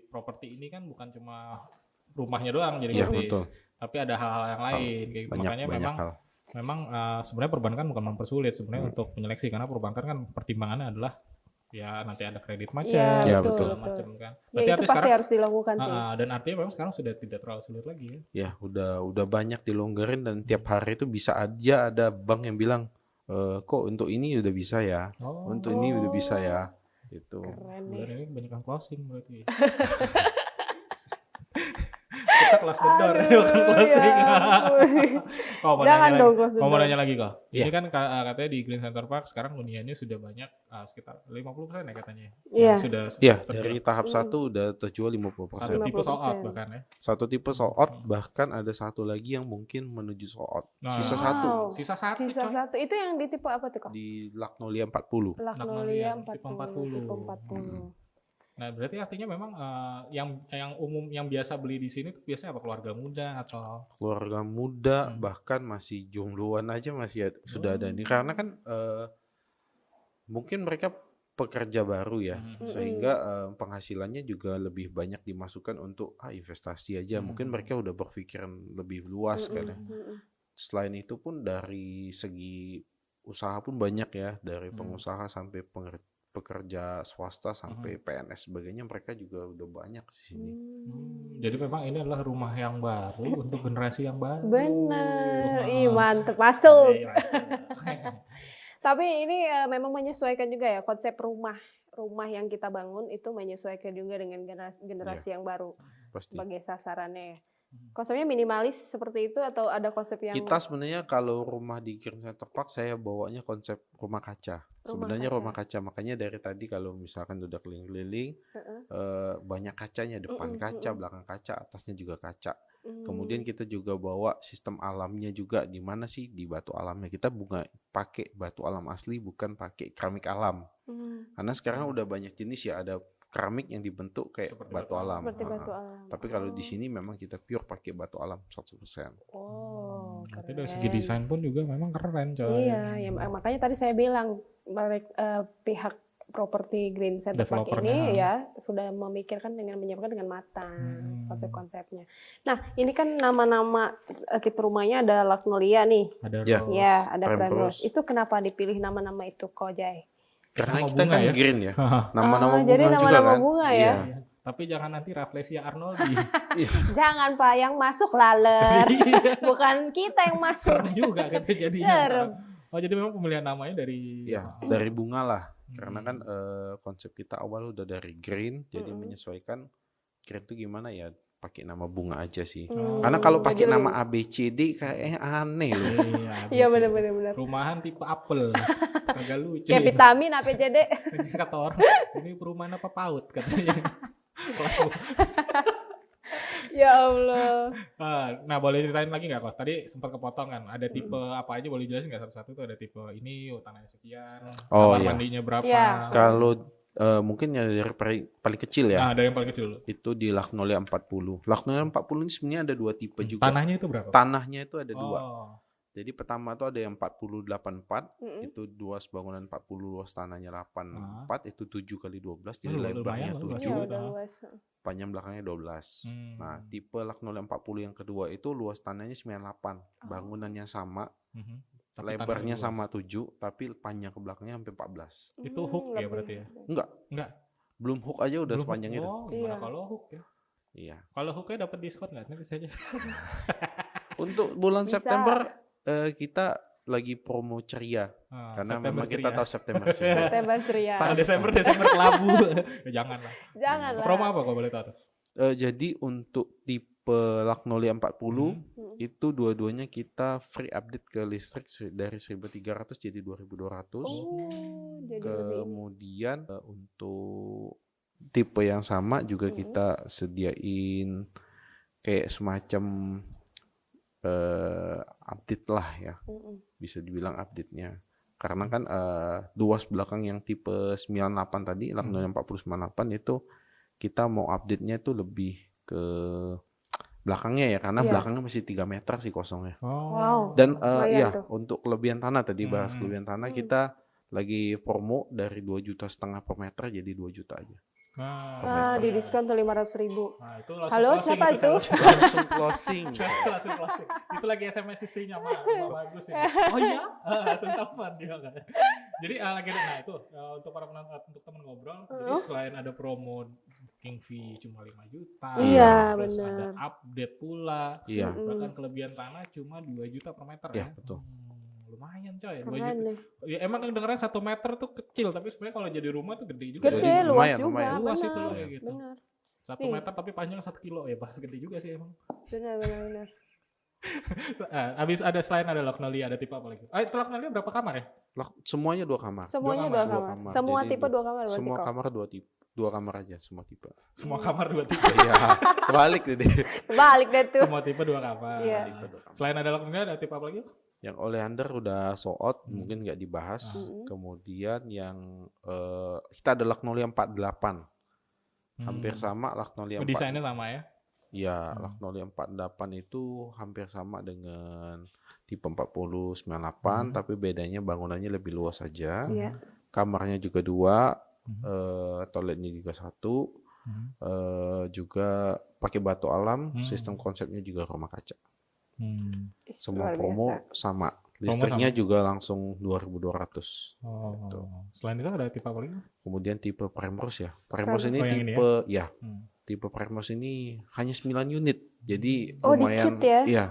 properti ini kan bukan cuma rumahnya doang jadi Iya, bisnis, betul. tapi ada hal-hal yang lain kayak gitu. Makanya memang sebenarnya perbankan bukan mempersulit sebenarnya untuk menyeleksi, karena perbankan kan pertimbangannya adalah ya nanti ada kredit macet, Iya, betul. segala macam kan. Ya, Berarti itu artinya pasti sekarang harus dilakukan sih. dan artinya memang sekarang sudah tidak terlalu sulit lagi ya. Ya, udah banyak dilonggarin dan tiap hari itu bisa aja ada bank yang bilang kok untuk ini udah bisa ya. Untuk ini udah bisa ya. Gitu. Keren Bulan nih. ini banyak yang closing berarti. Kita close the door, bukan closing. Oh, mau Jangan nanya dong lagi. close the Mau door. nanya lagi kok. Iya. Ini kan katanya di Green Center Park sekarang huniannya sudah banyak, sekitar 50% ya katanya. Iya. Yang sudah Ya, terjual. dari tahap 1 udah terjual 50%. Satu tipe sold out 50%. bahkan ya. Satu tipe sold out, bahkan ada satu lagi yang mungkin menuju sold out. Nah. Sisa Wow. satu Sisa satu Sisa coy. satu itu yang di tipe apa tuh kok? di Lagnolia 40. Lagnolia tipe 40. 40. Tipe 40. Nah, berarti artinya memang yang umum yang biasa beli di sini tuh biasanya apa, keluarga muda atau Keluarga muda bahkan masih jombloan aja masih sudah ada nih, karena kan mungkin mereka pekerja baru ya, sehingga penghasilannya juga lebih banyak dimasukkan untuk investasi aja. Mungkin mereka udah berpikiran lebih luas kan ya. Selain itu pun dari segi usaha pun banyak ya, dari pengusaha sampai pekerja swasta sampai PNS sebagainya, mereka juga udah banyak di sini. Jadi memang ini adalah rumah yang baru untuk generasi yang baru. Bener, ih mantep masuk. Iya, Tapi ini memang menyesuaikan juga ya konsep rumah yang kita bangun itu menyesuaikan juga dengan generasi yang baru Pasti. sebagai sasarannya ya. Konsepnya minimalis seperti itu atau ada konsep yang Kita sebenarnya kalau rumah di Green Center Park saya bawanya konsep rumah kaca. Sebenarnya rumah kaca, makanya dari tadi kalau misalkan udah keliling-keliling banyak kacanya, depan kaca, belakang kaca, atasnya juga kaca. Kemudian kita juga bawa sistem alamnya juga, di mana sih di batu alamnya kita pakai batu alam asli, bukan pakai keramik alam. Karena sekarang udah banyak jenis ya, ada keramik yang dibentuk kayak Seperti batu alam. seperti batu alam. Tapi kalau di sini memang kita pure pakai batu alam 100%. Oh, Berarti dari segi desain pun juga memang keren coy. Iya, ya makanya tadi saya bilang pihak properti Green Center Park Developernya. ini ya sudah memikirkan dengan menyiapkan dengan matang konsep-konsepnya. Nah, ini kan nama-nama tipe rumahnya ada Lagnolia nih. Ada Ya. rose. Ya, ada Prime Primrose. Rose. Itu kenapa dipilih nama-nama itu, Kojai? Karena Nama kita bunga kan ya? green ya. Nama-nama bunga jadi juga nama-nama kan. bunga ya? Iya. Iya. Tapi jangan nanti Rafflesia Arnoldi. Jangan Pak, yang masuk laler. Bukan kita yang masuk. Serem juga gitu jadinya. Serem. Oh, jadi memang pemilihan namanya dari Iya, dari bunga lah. Karena kan konsep kita awal udah dari green, jadi menyesuaikan green itu gimana ya, pakai nama bunga aja sih. Karena kalau pakai jadi nama ABCD kayaknya aneh loh. Iya benar-benar. Rumahan tipe apel. Agak lucu. Kayak vitamin APCD. Ini kata orang, ini perumahan apa PAUD katanya. Kelas Ya Allah. Nah, boleh ceritain lagi nggak, Kos? Tadi sempat kepotong kan. Ada tipe apa aja, boleh jelasin nggak satu-satu tuh? Ada tipe ini, tanahnya sekian, Oh, kamar iya. mandinya berapa? Iya. Kalau mungkin ya dari paling kecil ya, Nah, dari yang paling kecil dulu. itu di Lagnolia 40. Lagnolia 40 ini sebenarnya ada 2 tipe juga. Tanahnya itu berapa? Tanahnya itu ada 2. Oh. Jadi pertama tuh ada yang 4084, itu luas bangunan 40, luas tanahnya 84, itu 7 kali 12, jadi lebarnya lumayan, 7, Iya, udah luas. panjang belakangnya 12. Nah, tipe Lagnolia 40 yang kedua itu luas tanahnya 98, bangunannya sama, Tapi lebarnya tanahnya sama 7, tapi panjang ke belakangnya sampai 14. luas. Itu hook ya berarti ya? Enggak, belum hook aja udah Belum sepanjang hook. itu. Oh, gimana Iya. kalau hook ya? Iya. Kalau hooknya dapat diskon nggak? Nanti saja. Untuk bulan Bisa. September kita lagi promo ceria. Karena memang kita tahu September ceria. September ceria. Kalau Desember kelabu. Jangan lah. Jangan lah. Promo apa kok boleh tahu? Jadi untuk tipe Lagnolia 40 Itu dua-duanya kita free update ke listrik dari 1.300 jadi 2.200. Jadi lebih ini. Kemudian untuk tipe yang sama juga kita sediain kayak semacam update lah ya. Bisa dibilang update-nya. Karena kan luas belakang yang tipe 98 tadi, Lagnolia 4098 itu kita mau update-nya itu lebih ke belakangnya ya, karena belakangnya masih 3 meter sih kosongnya. Wow. Dan lumayan ya tuh. untuk kelebihan tanah tadi bahas kelebihan tanah kita lagi promo dari 2,5 juta per meter jadi 2 juta aja. Di diskon tuh 500.000. Nah, itu langsung Halo, closing siapa itu? Langsung closing. Langsung closing. Itu lagi SMS istrinya, "Ma, rumah bagus ya." Oh iya? Langsung telepon dia kan. Jadi lagi nah itu untuk para penonton, untuk teman ngobrol, jadi selain ada promo booking fee cuma 5 juta, Iya, terus benar. ada update pula. Iya. Bahkan kelebihan tanah cuma 2 juta per meter Iya, ya. betul. Lumayan coy, 2 Keren juta. deh. Ya, emang kedengeran 1 meter tuh kecil, tapi sebenarnya kalau jadi rumah tuh gede juga. Gede, Jadi luas lumayan, juga. lumayan. Luas itu Benar. kayak gitu. Benar. 1 Nih. meter tapi panjang 1 kilo ya, Pak. Gede juga sih emang. Benar. Habis ada selain ada Lagnolia, ada tipe apa lagi? Itu Lagnolia berapa kamar ya? Semuanya 2 kamar. Semuanya kamar, 2 dua kamar. kamar. Semua Jadi tipe 2 kamar berarti Semua kok. kamar 2 tipe. 2 kamar aja semua tipe. Semua kamar 2 tipe. Iya, kebalik deh. Balik deh tuh. Semua tipe 2 kamar. Iya. Tipe 2 kamar. Selain ada Lagnolia ada tipe apa lagi? Yang Oleander udah sold out, mungkin nggak dibahas. Kemudian yang kita ada Lagnolia 48. Hampir sama Lagnolia 48. Desainnya sama ya? Ya, Lagnolia 48 itu hampir sama dengan tipe 4098, tapi bedanya bangunannya lebih luas saja. Iya. Kamarnya juga 2, toiletnya juga 1, juga pakai batu alam, sistem konsepnya juga rumah kaca. Semua Luar promo biasa. sama. Listriknya juga langsung 2.200. Oh. Gitu. Selain itu ada tipe apa lagi? Kemudian tipe Primrose ya. Primrose ini Oh, yang ini tipe tipe Primrose ini hanya 9 unit. Jadi Oh, lumayan dikit ya? Iya,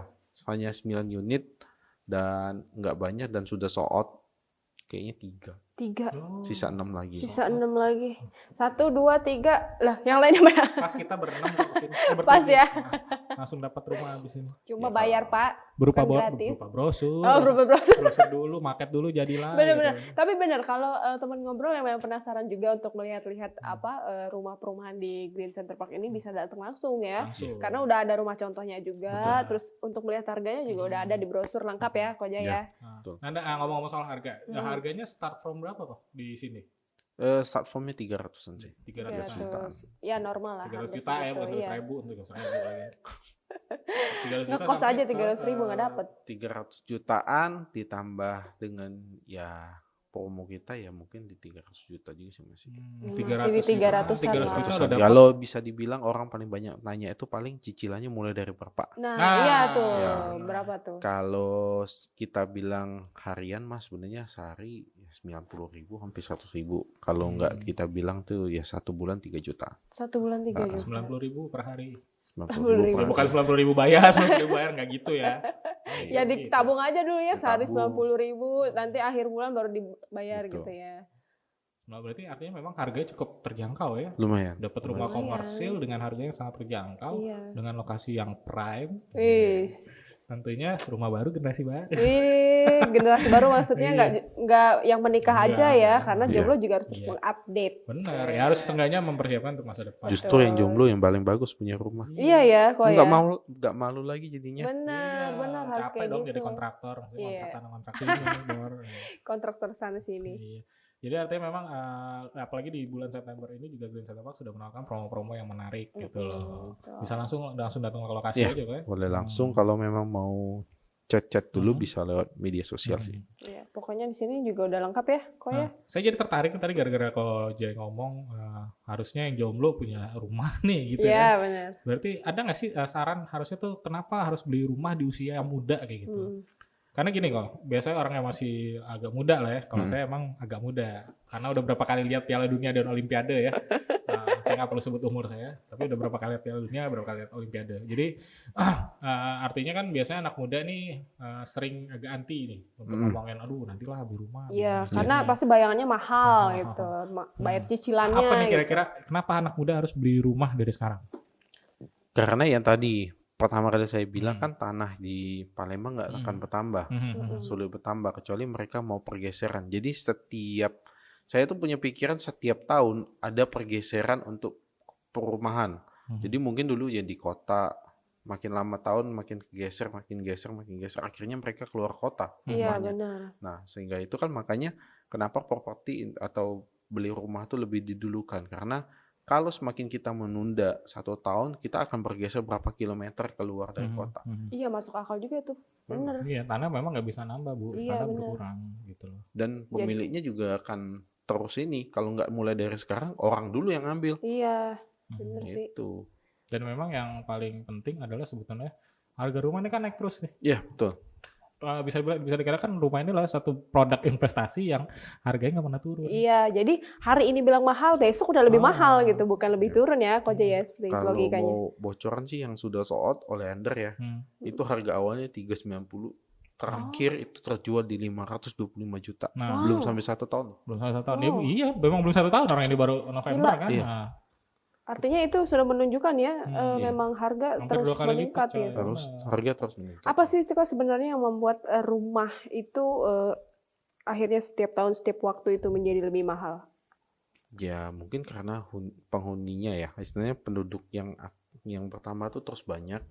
hanya 9 unit dan nggak banyak dan sudah sold out kayaknya 3. 3. Sisa 6 lagi. Sisa 6 lagi. 1, 2, 3. Lah, yang lainnya mana? Pas kita berenam kok kesini. Pas ya. Langsung dapat rumah habis ini. Cuma Ya, bayar, Pak. Berupa Bukan gratis. brosur. Oh, brosur. Brosur dulu, market dulu jadilah. Benar-benar. gitu. Tapi benar kalau teman ngobrol yang memang penasaran juga untuk melihat-lihat rumah perumahan di Green Center Park ini bisa datang langsung ya. Langsung. Karena udah ada rumah contohnya juga. Betul. Terus untuk melihat harganya juga udah ada di brosur lengkap ya, Koja ya. Betul. Nah, ngomong-ngomong soal harga. Harganya start from berapa kok di sini? Start formnya 300-an sih. 300 juta. 300. Ya normal lah. 300 harga juta ya, segitu, bukan 300 iya. ribu, 300 ribu lagi. 300 juta Ngekos sampai aja ke, 300.000 nggak dapet. 300 jutaan ditambah dengan ya promo kita ya mungkin di 300 juta juga sih masih. Masih di 300-an 300 juta lah. udah dapat. Kalau bisa dibilang orang paling banyak nanya itu paling cicilannya mulai dari berapa. Nah, Nah, iya tuh. ya. Berapa tuh? Kalau kita bilang harian mas sebenarnya sehari ya 90.000 hampir 100.000. Kalau nggak kita bilang tuh ya 1 bulan 3 juta. 1 bulan 3 juta. 90.000 per hari. 90.000 Ya, per bukan hari. 90.000 bayar, 90.000 bayar nggak gitu ya. Ya ditabung aja dulu ya sehari Ditabung. 90.000, nanti akhir bulan baru dibayar Betul. gitu ya. Nah, berarti artinya memang harganya cukup terjangkau ya. Lumayan. Dapat rumah Lumayan. komersil dengan harganya yang sangat terjangkau, Iya. dengan lokasi yang prime. Wis. Tentunya rumah baru, generasi baru. Generasi baru maksudnya nggak yang menikah aja Enggak. ya, karena Iya. jomblo juga harus terus Iya. mengupdate. Benar, ya harus seenggaknya mempersiapkan untuk masa depan. Justru yang jomblo yang paling bagus punya rumah. Iya ya, kok ya. Nggak malu lagi jadinya. Benar, benar harus capek kayak dong gitu. jadi kontraktor, Iya. kontrak sini, bor. Kontraktor sana sini. Iya. Jadi artinya memang apalagi di bulan September ini juga Green Center Park sudah menawarkan promo-promo yang menarik gitu loh. Betul. Bisa langsung datang ke lokasi Iya, aja kan. Boleh langsung kalau memang mau chat-chat dulu bisa lewat media sosial sih. Iya, pokoknya di sini juga udah lengkap ya, kok ya. Nah, saya jadi tertarik tadi gara-gara kalau Jay ngomong harusnya yang jomblo punya rumah nih gitu Iya, ya. benar. Berarti ada nggak sih saran harusnya tuh kenapa harus beli rumah di usia yang muda kayak gitu? Karena gini kok, biasanya orang yang masih agak muda lah ya. Kalau saya emang agak muda, karena udah berapa kali lihat Piala Dunia dan Olimpiade ya. Saya nggak perlu sebut umur saya, tapi udah berapa kali lihat Piala Dunia, berapa kali lihat Olimpiade. Jadi artinya kan biasanya anak muda nih sering agak anti nih untuk ngomongin, aduh nantilah beli rumah. Iya, beli karena ini. pasti bayangannya mahal gitu, bayar cicilannya. Apa nih gitu. kira-kira kenapa anak muda harus beli rumah dari sekarang? Karena yang tadi pertama kali saya bilang kan tanah di Palembang nggak akan bertambah, Mm-mm. sulit bertambah kecuali mereka mau pergeseran. Jadi saya tuh punya pikiran setiap tahun ada pergeseran untuk perumahan. Jadi mungkin dulu ya di kota, makin lama tahun makin geser, akhirnya mereka keluar kota Iya rumahnya. benar. Nah, sehingga itu kan makanya kenapa properti atau beli rumah itu lebih didulukan, karena kalau semakin kita menunda 1 tahun, kita akan bergeser berapa kilometer keluar dari kota. Iya masuk akal juga tuh, bener. Iya, tanah memang nggak bisa nambah Bu, Iya, tanah bener. berkurang gitu loh. Dan pemiliknya juga akan terus ini, kalau nggak mulai dari sekarang, orang dulu yang ngambil. Iya, bener sih. Itu. Dan memang yang paling penting adalah sebetulnya harga rumah ini kan naik terus nih. Iya, betul. Bisa dikatakan rumah ini adalah satu produk investasi yang harganya nggak pernah turun. Iya, jadi hari ini bilang mahal, besok udah lebih mahal gitu, bukan lebih turun ya, Coach ya, seperti Kalau logikanya. mau bocoran sih yang sudah sold oleh Ender ya, itu harga awalnya 390, terakhir itu terjual di 525 juta. Nah, Belum sampai 1 tahun. belum 1 tahun. Iya, memang belum 1 tahun, orang ini baru November Gila. kan. Iya. Nah, Artinya itu sudah menunjukkan ya, Iya. memang harga Hampir terus 2 kali meningkat lipat, coy. gitu. Terus harga terus meningkat. Apa sih itu Kak sebenarnya yang membuat rumah itu akhirnya setiap tahun, setiap waktu itu menjadi lebih mahal? Ya mungkin karena penghuninya ya, istilahnya penduduk yang bertambah tuh terus banyak,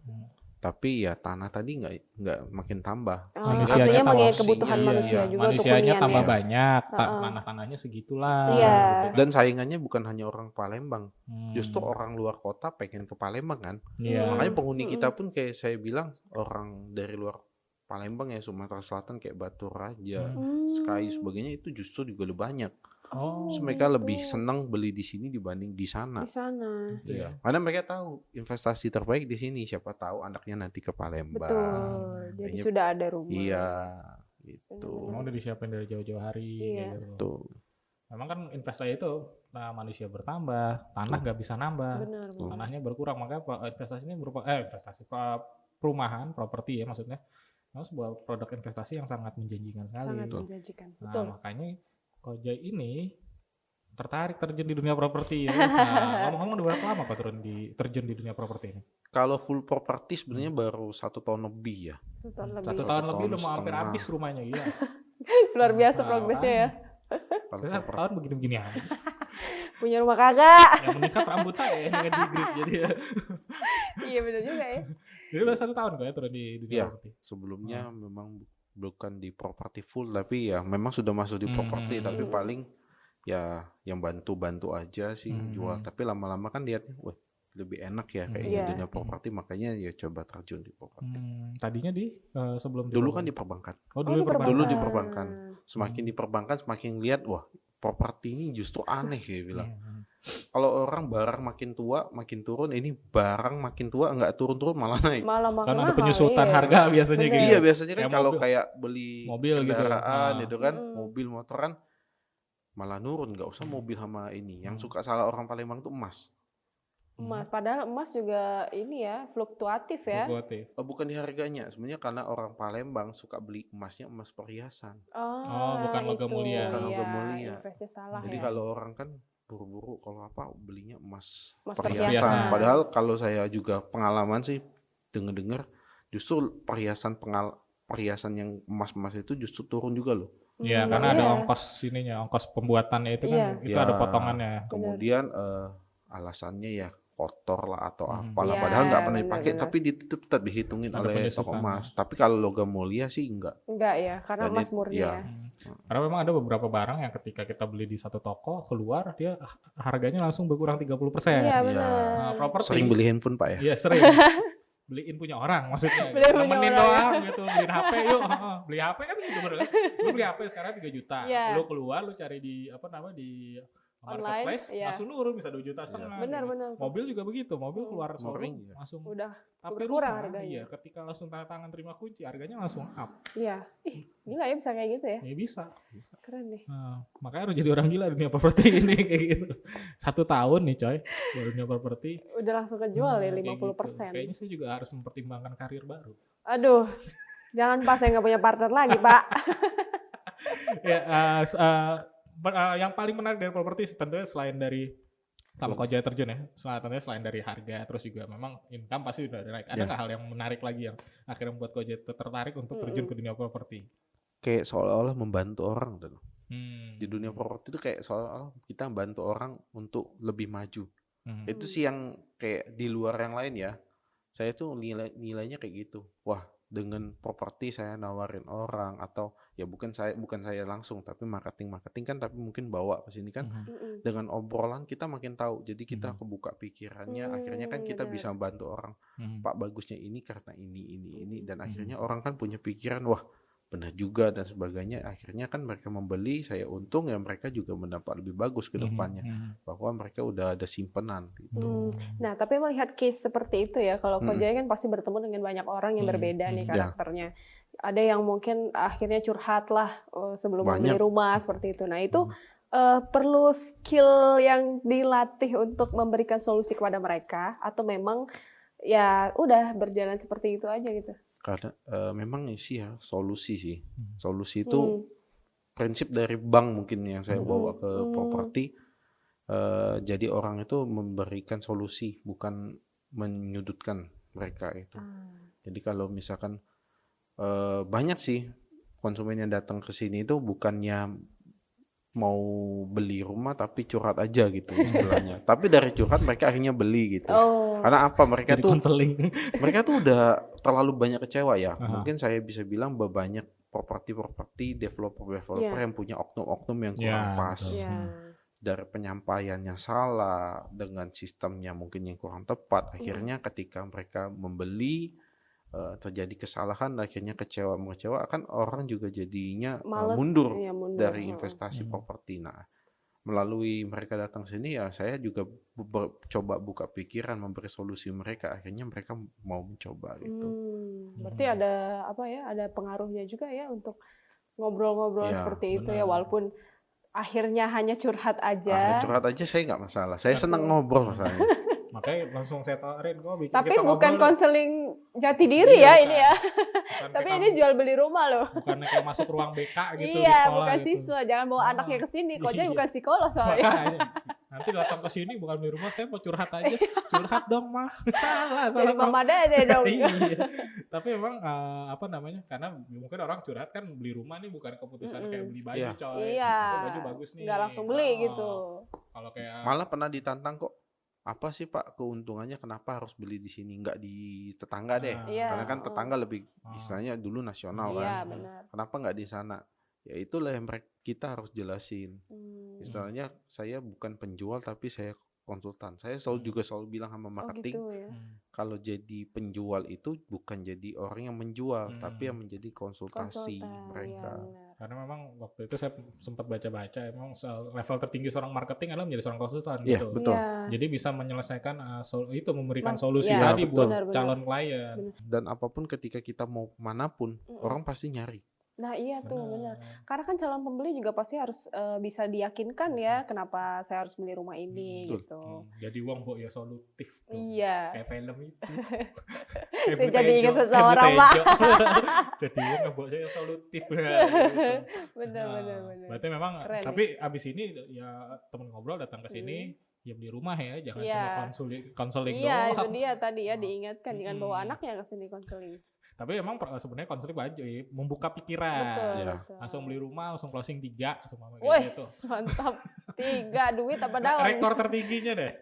tapi ya tanah tadi nggak makin tambah. Oh, Manusianya artinya tambah. mengingat kebutuhan Iya, manusia juga untuk manusianya hunian tambah ya. banyak, Heeh. tanah-tanahnya segitulah. Iya. gitu kan. Dan saingannya bukan hanya orang Palembang, justru Hmm, orang luar kota pengen ke Palembang kan. Iya. Makanya penghuni kita pun kayak saya bilang orang dari luar Palembang ya, Sumatera Selatan kayak Batu Raja, Sky sebagainya itu justru juga lebih banyak. Oh, Terus mereka gitu. lebih senang beli di sini dibanding di sana. Di sana. Iya, karena mereka tahu investasi terbaik di sini. Siapa tahu anaknya nanti ke Palembang. Betul. Jadi Kayaknya- sudah ada rumah. Iya, gitu. memang udah disiapin dari jauh-jauh hari. Iya. Gitu. Tuh. Memang kan investasi itu, nah manusia bertambah, tanah nggak bisa nambah, Benar. tanahnya berkurang, makanya investasi ini berupa perumahan, properti ya maksudnya, itu sebuah produk investasi yang sangat menjanjikan sekali. Sangat Betul. menjanjikan. Nah, Betul. makanya Kojai ini tertarik terjun di dunia properti ya. Nah, ngomong-ngomong udah berapa lama kok terjun di dunia properti ini? Kalau full properti sebenarnya baru 1 tahun lebih ya. 1 tahun lebih. 1 Satu tahun lebih tahun udah mau hampir setengah. habis rumahnya, gila. Luar biasa Nah, progresnya ya. Kalau Saya 1 properti. tahun begini-begini aja. Punya rumah kagak. Yang meningkat rambut saya yang ngejigrit jadi ya. Iya benar juga ya. Jadi udah 1 tahun kok ya turun di dunia Iya. properti. Sebelumnya memang bukan di properti full, tapi ya memang sudah masuk di properti, tapi paling ya yang bantu-bantu aja sih jual. Tapi lama-lama kan lihatnya, wah lebih enak ya kayaknya Iya. dunia properti, makanya ya coba terjun di properti. Tadinya sebelum Dulu kan di perbankan. Oh, dulu Dulu di perbankan. perbankan. Semakin di perbankan semakin lihat, wah properti ini justru aneh kayak bilang. Kalau orang barang makin tua makin turun, ini barang makin tua nggak turun-turun malah naik. Malah makin Kan ada mahal, penyusutan iya. harga biasanya Bener. gitu. Iya biasanya kan Kayak kalau mobil. kayak beli Mobil gitu. kendaraan Nah. itu kan, mobil motoran malah nurun, nggak usah mobil sama ini. Yang suka salah orang Palembang tuh emas. Emas, padahal emas juga ini ya fluktuatif ya. Fluktuatif. Bukan di harganya, sebenarnya karena orang Palembang suka beli emasnya emas perhiasan. bukan logam itu. mulia. Bukan logam Iya, mulia. investasi salah Jadi ya. kalau orang kan buru-buru kalau apa belinya emas Emas perhiasan. perhiasan. Padahal kalau saya juga pengalaman sih dengar justru perhiasan yang emas-emas itu justru turun juga loh. Iya, karena ada ongkos pembuatannya itu kan, itu Iya. ada potongannya. Kemudian alasannya ya kotor lah atau apalah, Iya, padahal nggak pernah benar, dipakai, benar. tapi tetap dihitungin Ada oleh toko penyusutannya. emas. Tapi kalau logam mulia sih enggak. Enggak ya, karena Dan emas murni iya. ya. Karena memang ada beberapa barang yang ketika kita beli di satu toko, keluar dia harganya langsung berkurang 30%. Iya Iya. benar. Nah, properti. Sering beli handphone Pak ya? Iya, sering. Beliin punya orang maksudnya. Beliin punya Nemenin orang, doang gitu, beliin HP yuk. Beli HP kan gitu bener. Lu beli HP sekarang 3 juta. Iya. Lu keluar lu cari di di Online, marketplace iya. langsung nurun bisa 2,5 juta. Benar gitu. benar. Mobil juga begitu, mobil keluar showroom Touring juga. langsung Udah HP berkurang rumah, harganya. Iya, ketika langsung tanda tangan terima kunci, harganya langsung up. Iya. Ih, gila ya bisa kayak gitu ya. Ya bisa. Keren deh. Nah, makanya harus jadi orang gila dunia properti ini kayak gitu. 1 tahun nih coy, dunia properti. Udah langsung kejual ya Kayak 50%. gitu. Kayaknya saya juga harus mempertimbangkan karir baru. Aduh. Jangan Pak, saya nggak punya partner lagi, Pak. Ya, yang paling menarik dari properti tentunya selain dari sama Koja terjun ya, selain dari harga, terus juga memang income pasti udah naik. Ada nggak hal yang menarik lagi yang akhirnya membuat Koja itu tertarik untuk terjun ke dunia properti? Kayak seolah-olah membantu orang tuh. Di Hmm. dunia properti itu kayak seolah-olah kita membantu orang untuk lebih maju. Itu Hmm. sih yang kayak di luar yang lain ya. Saya tuh nilainya kayak gitu. Wah, dengan properti saya nawarin orang, atau ya bukan saya langsung, tapi marketing kan, tapi mungkin bawa ke sini kan. Mm-mm. Dengan obrolan kita makin tahu. Jadi kita kebuka pikirannya, akhirnya kan kita Benar. bisa bantu orang. Pak, bagusnya ini karena ini, dan akhirnya Mhm. orang kan punya pikiran, wah benar juga dan sebagainya. Akhirnya kan mereka membeli, saya untung ya, mereka juga mendapat lebih bagus ke depannya, bahwa mereka udah ada simpenan gitu. Nah, tapi melihat case seperti itu ya, kalau Ko Jaya kan pasti bertemu dengan banyak orang yang berbeda nih Ya. karakternya. Ada yang mungkin akhirnya curhat lah sebelum membeli Banyak. rumah seperti itu. Nah, itu perlu skill yang dilatih untuk memberikan solusi kepada mereka, atau memang ya udah berjalan seperti itu aja gitu? Karena memang sih ya solusi sih. Solusi itu prinsip dari bank mungkin yang saya bawa ke properti. Jadi orang itu memberikan solusi, bukan menyudutkan mereka itu. Jadi kalau misalkan banyak sih konsumen yang datang ke sini itu bukannya mau beli rumah tapi curhat aja gitu istilahnya. Tapi dari curhat mereka akhirnya beli gitu. Karena apa? Mereka Jadi tuh konseling. mereka tuh udah terlalu banyak kecewa ya. Mungkin saya bisa bilang banyak properti developer yang punya oknum-oknum yang kurang pas. Dari penyampaiannya salah, dengan sistemnya mungkin yang kurang tepat. Akhirnya ketika mereka membeli, terjadi kesalahan, akhirnya mengecewa, kan orang juga jadinya mundur dari investasi properti. Nah, melalui mereka datang sini ya, saya juga coba buka pikiran, memberi solusi mereka, akhirnya mereka mau mencoba gitu. Berarti ada ada pengaruhnya juga ya untuk ngobrol-ngobrol seperti itu ya, walaupun akhirnya hanya curhat aja. Curhat aja saya nggak masalah, saya senang ngobrol masalahnya. Makanya langsung saya tawarin, bikin Tapi kita bukan ngobrol. konseling jati diri ya ini ya. Bukan Tapi kayak ini jual beli rumah loh. bukan kayak masuk ruang BK gitu di Iya, sekolah bukan gitu. siswa. Jangan bawa anaknya ke sini. Ko Jaya Iya. bukan psikolog soalnya. Makanya, nanti datang ke sini bukan beli rumah, saya mau curhat aja. Curhat dong, mah. salah Jadi Bro. Mama Dede dong. Iya. Tapi memang karena mungkin orang curhat kan, beli rumah nih bukan keputusan kayak beli baju, coy. Iya. Oh, baju bagus nih. Nggak langsung beli gitu. Kalau kayak Malah pernah ditantang kok. Apa sih Pak keuntungannya, kenapa harus beli di sini, nggak di tetangga deh? Karena kan tetangga lebih istilahnya dulu nasional kan. Iya, benar. Kenapa nggak di sana? Ya itulah yang kita harus jelasin. Istilahnya saya bukan penjual tapi saya konsultan. Saya juga selalu bilang sama marketing, gitu ya. kalau jadi penjual itu bukan jadi orang yang menjual, tapi yang menjadi konsultasi mereka. Iya, karena memang waktu itu saya sempat baca-baca, emang level tertinggi seorang marketing adalah menjadi seorang konsultan. Iya, gitu. betul. Jadi bisa menyelesaikan memberikan solusi Iya, tadi betul. buat calon klien. Dan apapun ketika kita mau manapun, orang pasti nyari. Nah iya tuh benar. Karena kan calon pembeli juga pasti harus bisa diyakinkan ya kenapa saya harus beli rumah ini gitu. Jadi uang Mbok ya solutif. Iya. Kayak film itu. Saya jadi ingat seseorang Pak. Jadi uang Mbok saya solutif. Benar. Berarti memang keren, tapi abis ini ya temen ngobrol datang ke sini ya beli rumah ya, jangan cuma konseling doang. Iya itu dia tadi ya, diingatkan jangan bawa anaknya ke sini konseling. Tapi emang sebenarnya konseling wajib membuka pikiran. Betul. Langsung beli rumah, langsung closing 3 semua Wih, gitu. mantap. 3 duit apa daun? Rekor tertingginya deh.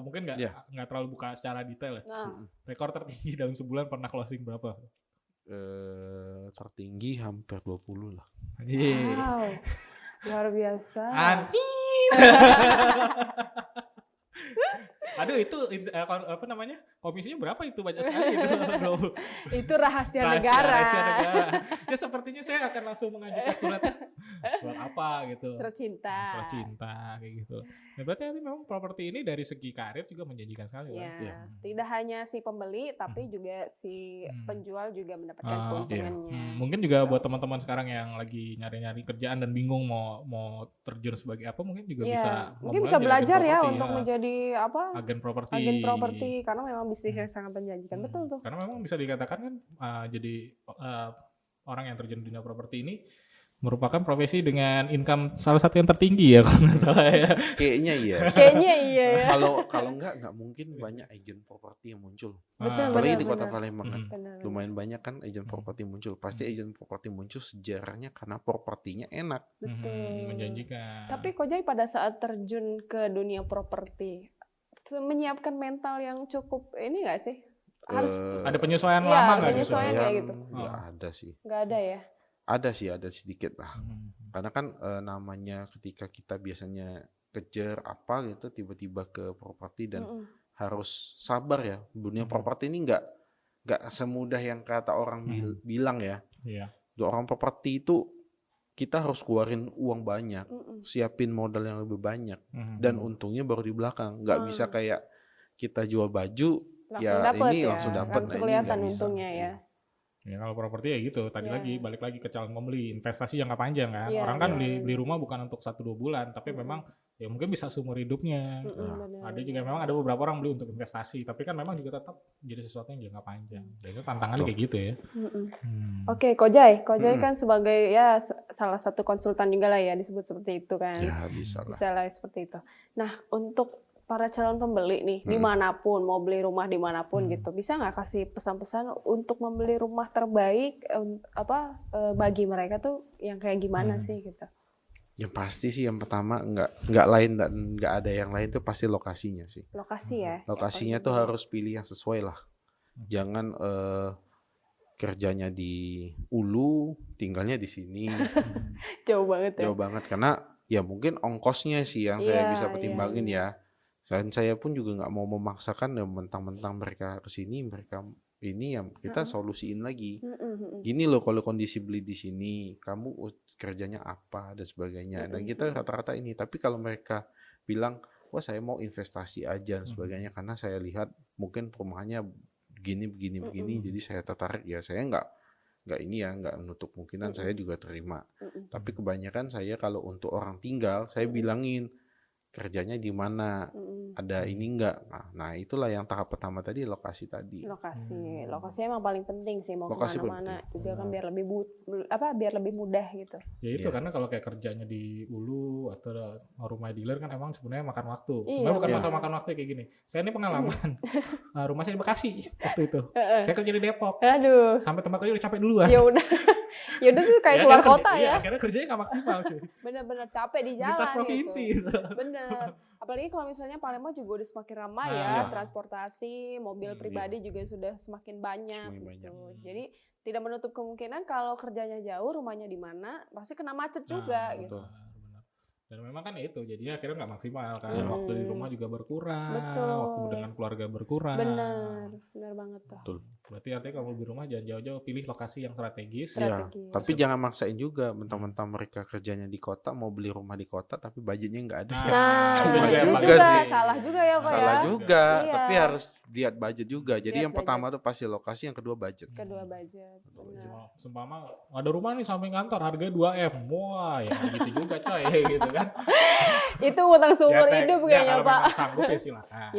Mungkin nggak terlalu buka secara detail ya. Rekor tertinggi dalam sebulan pernah closing berapa? Tertinggi hampir 20 lah. Wow. Luar biasa. Aduh itu apa namanya, komisinya berapa itu, banyak sekali itu. Itu rahasia negara. Ya sepertinya saya akan langsung mengajukan surat apa gitu. Surat cinta. Surat cinta kayak gitu. Nah, berarti memang properti ini dari segi karir juga menjanjikan sekali kan? Ya, tidak hanya si pembeli tapi juga si penjual juga mendapatkan keuntungannya. Mungkin juga buat teman-teman sekarang yang lagi nyari-nyari kerjaan dan bingung mau terjun sebagai apa, mungkin juga bisa belajar ya untuk menjadi agen properti. Agen properti karena memang bisnisnya sangat menjanjikan. Betul tuh. Karena memang bisa dikatakan kan jadi orang yang terjun di dunia properti ini merupakan profesi dengan income salah satu yang tertinggi ya kalau nggak salah ya. Kayaknya iya. Kayaknya iya ya. Kalau nggak mungkin banyak agen properti yang muncul. Betul, Apalagi benar, di Kota benar. Palembang kan. Benar, benar. Lumayan banyak kan agen properti muncul. Pasti agen properti muncul sejarahnya karena propertinya enak. Betul. Menjanjikan. Tapi Kojai pada saat terjun ke dunia properti menyiapkan mental yang cukup ini nggak sih? Harus ada penyesuaian Iya, lama ada nggak gitu? penyesuaian kayak gitu. Nggak ada sih. nggak ada ya? Ada sedikit lah. Karena kan namanya ketika kita biasanya kejar apa gitu tiba-tiba ke properti dan harus sabar ya. Dunia properti ini nggak semudah yang kata orang bilang ya. Iya. Orang properti itu kita harus keluarin uang banyak, siapin modal yang lebih banyak, dan untungnya baru di belakang. Nggak bisa kayak kita jual baju, langsung dapat. Langsung kelihatan untungnya ya. Ya kalau properti ya gitu, tadi lagi balik lagi ke calon pembeli, investasi jangka panjang kan. Iya, Orang kan beli rumah bukan untuk 1-2 bulan, tapi memang ya mungkin bisa seumur hidupnya. Ada juga memang ada beberapa orang beli untuk investasi, tapi kan memang juga tetap jadi sesuatu yang jangka panjang. Jadi itu tantangannya kayak gitu ya. Oke, Kojai kan sebagai ya salah satu konsultan juga lah ya disebut seperti itu kan. Ya bisa lah. Bisa lah seperti itu. Nah untuk para calon pembeli nih dimanapun mau beli rumah dimanapun gitu, bisa nggak kasih pesan-pesan untuk membeli rumah terbaik bagi mereka tuh yang kayak gimana sih gitu? Yang pasti sih yang pertama nggak lain dan nggak ada yang lain tuh pasti lokasinya sih. Lokasi ya. Lokasinya tuh harus pilih yang sesuai lah. Jangan kerjanya di Ulu, tinggalnya di sini. Jauh banget ya. Jauh banget karena ya mungkin ongkosnya sih yang saya bisa pertimbangin ya. Dan saya pun juga nggak mau memaksakan ya mentang-mentang mereka kesini, mereka ini yang kita solusiin lagi. Gini loh kalau kondisi beli di sini, kamu kerjanya apa dan sebagainya. Dan kita rata-rata ini. Tapi kalau mereka bilang, wah saya mau investasi aja dan sebagainya, karena saya lihat mungkin perumahannya begini, jadi saya tertarik ya. Saya nggak menutup kemungkinan saya juga terima. Tapi kebanyakan saya kalau untuk orang tinggal, saya bilangin kerjanya di mana, ada ini enggak. Nah itulah yang tahap pertama tadi, lokasi tadi. Lokasi emang paling penting sih, mau Lokasi kemana-mana juga kan biar lebih mudah gitu. Ya itu karena kalau kayak kerjanya di Ulu atau rumah dealer kan emang sebenarnya makan waktu. Iya, Sebenarnya bukan masalah makan waktu kayak gini. Saya ini pengalaman rumah saya di Bekasi waktu itu. Saya kerja di Depok. Aduh. Sampai tempat kerja udah capek duluan. Ya udah tuh kayak keluar kota ya. Akhirnya kerjanya nggak maksimal cuy. Bener-bener capek di jalan. Lintas provinsi gitu. Bener. Apalagi kalau misalnya Palembang juga udah semakin ramai ya, transportasi, mobil pribadi juga sudah semakin banyak. Jadi tidak menutup kemungkinan kalau kerjanya jauh, rumahnya di mana, pasti kena macet juga gitu. Dan memang kan itu, jadinya akhirnya nggak maksimal kan. Waktu di rumah juga berkurang, waktu dengan keluarga berkurang. Bener banget tuh. Betul. Berarti artinya kalau di rumah jangan jauh-jauh, pilih lokasi yang strategis. Ya, tapi jangan maksain juga, mentang-mentang mereka kerjanya di kota, mau beli rumah di kota, tapi budgetnya nggak ada. Itu juga salah juga ya Pak ya. Salah juga, tapi harus lihat budget juga. Jadi yang pertama tuh pasti lokasi, yang kedua budget. Seumpama ada rumah nih samping kantor, harganya 2M. Wah, ya gitu juga coy, gitu kan. Itu utang seumur hidup kayaknya Pak. Kalau sanggup ya silakan.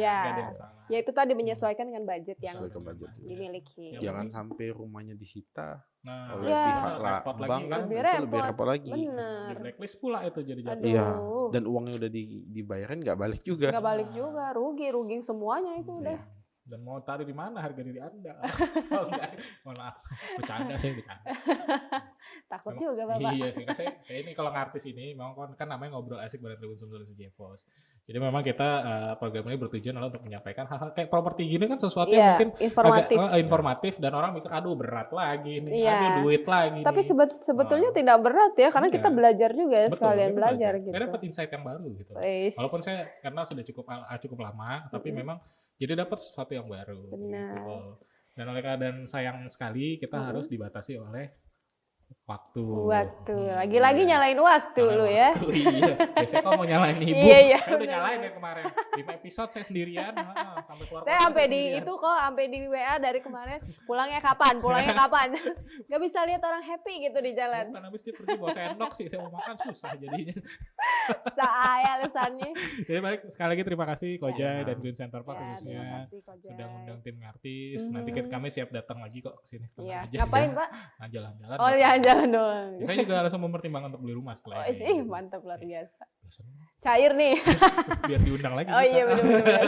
Ya itu tadi menyesuaikan dengan budget yang dimiliki. Jangan sampai rumahnya disita oleh pihak bank kan, itu lebih repot lagi. Di blacklist pula itu jadi jatuh. Iya, dan uangnya udah dibayarin nggak balik juga. Nggak balik juga, rugi semuanya itu udah. Dan mau taruh di mana harga diri Anda? Oh, enggak. Mohon maaf, bercanda. Takut juga Bapak. Iya, saya ini kalau ngartis ini memang kan namanya ngobrol asik bareng Tribun Solusi Jepos. Jadi memang kita program ini bertujuan adalah untuk menyampaikan hal-hal kayak properti gini kan sesuatu yang mungkin informatif dan orang mikir aduh berat lagi nih, aduh duit lagi. Tapi sebetulnya tidak berat ya karena kita belajar juga sekalian belajar gitu. Saya dapat insight yang baru gitu. Walaupun saya karena sudah cukup lama, tapi memang jadi dapat sesuatu yang baru. Benar. Gitu. Dan oleh keadaan sayang sekali kita harus dibatasi oleh waktu. Lagi-lagi nyalain waktu lu ya. Iya. Biasanya kok mau nyalain ibu. Iya, saya udah nyalain dari kemarin. 5 episode saya sendirian sampai keluar. Saya sampai di WA dari kemarin. Pulangnya kapan? Gak bisa lihat orang happy gitu di jalan. Bukan habis dia pergi bawa sendok sih, saya mau makan susah jadinya. Saya alasannya. Jadi balik sekali lagi terima kasih Kojai dan Green Center Park khususnya sudah mengundang tim artis. Nanti kami siap datang lagi kok ke sini. Iya. Ngapain Pak? Jalan-jalan. Oh jalan-jalan. jalan doang. Saya juga langsung mempertimbangkan untuk beli rumah setelah ini. Ih, mantap luar biasa. Cair nih. Biar diundang lagi. Oh kita. iya benar-benar.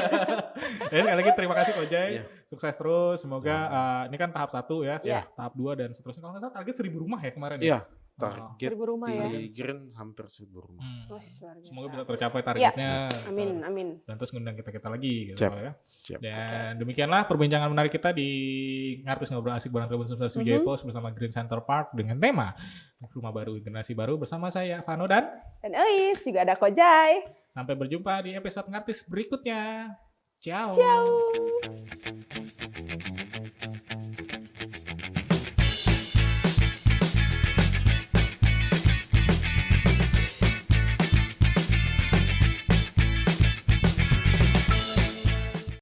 Ya, sekali lagi terima kasih Ko Jai. Iya. Sukses terus. Semoga ini kan tahap 1 ya, Iya. tahap 2 dan seterusnya. Kalau nggak salah target 1.000 rumah ya kemarin ya. Iya, target 1.000 rumah ya. di Grand hampir 1.000 rumah. Wah, luar biasa. Semoga bisa tercapai targetnya. Amin, amin. Dan terus ngundang kita lagi gitu Siap. ya. Siap. Dan demikianlah perbincangan menarik kita di Ngartis Ngobrol Asik bareng Tribun Sumber Studio Pos bersama Green Center Park dengan tema Rumah Baru Generasi Baru bersama saya Vano dan Dan Eis juga ada Ko Jai. sampai berjumpa di episode Ngartis berikutnya. Ciao. Ciao.